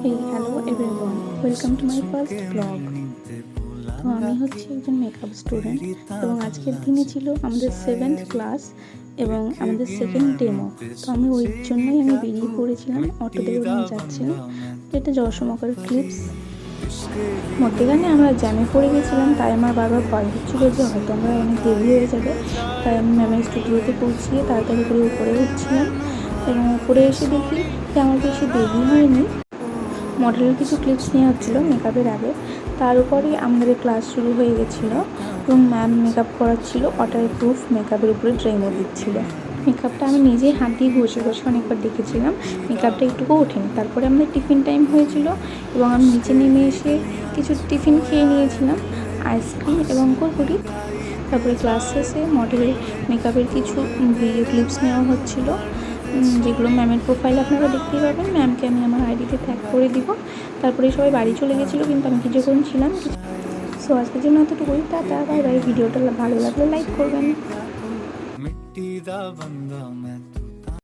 Hey, hello everyone. Welcome to my first vlog. তো আমি হচ্ছে একজন মেকআপ স্টুডেন্ট এবং আজকের দিনে ছিল আমাদের 7th ক্লাস এবং আমাদের সেকেন্ড ডেমো। তো আমি ওই জন্যই বেরিয়ে পড়েছিলাম, অটোতে করে যাচ্ছিলাম। যেটা যশোমকার ক্লিপস। মধ্যেখানে আমরা জ্যামে পড়ে গেছিলাম, তাই আমার বারবার ভয় হচ্ছিলো যে হয়তো আমরা অনেক দেরি হয়ে যাবে। তাই আমি ম্যামের স্টুডিওতে পৌঁছিয়ে তাড়াতাড়ি করে উপরে উঠছিলাম এবং উপরে এসে দেখি যে আমার বেশি দেরি হয়নি। মডেলের কিছু ক্লিপস নেওয়া হচ্ছিলো মেকআপের আগে, তার উপরেই আমাদের ক্লাস শুরু হয়ে গেছিলো এবং ম্যাম মেকআপ করাচ্ছিল। ওয়াটার প্রুফ মেকআপের উপরে ড্রেমো দিচ্ছিল। মেকআপটা আমি নিজেই হাত দিয়ে ঘষে ঘষে অনেকবার দেখেছিলাম, মেকআপটা একটুকু ওঠেনি। তারপরে আমাদের টিফিন টাইম হয়েছিল এবং আমি নিচে নেমে এসে কিছু টিফিন খেয়ে নিয়েছিলাম, আইসক্রিম এবং কুরকুরি। তারপরে ক্লাস শেষে মডেলের মেকআপের কিছু ভিডিও ক্লিপস নেওয়া হচ্ছিলো, যেগুলো ম্যামের প্রোফাইল আপনারা দেখতেই পাবেন। ম্যামকে আমি আমার আইডিতে ট্যাগ করে দিব। তারপরে সবাই বাড়ি চলে গেছিলো, কিন্তু আমি কিছুক্ষণ ছিলাম। সো আজকের জন্য এতটুকুই, টাটা, বাই বাই। ভিডিওটা ভালো লাগলে লাইক করবেন।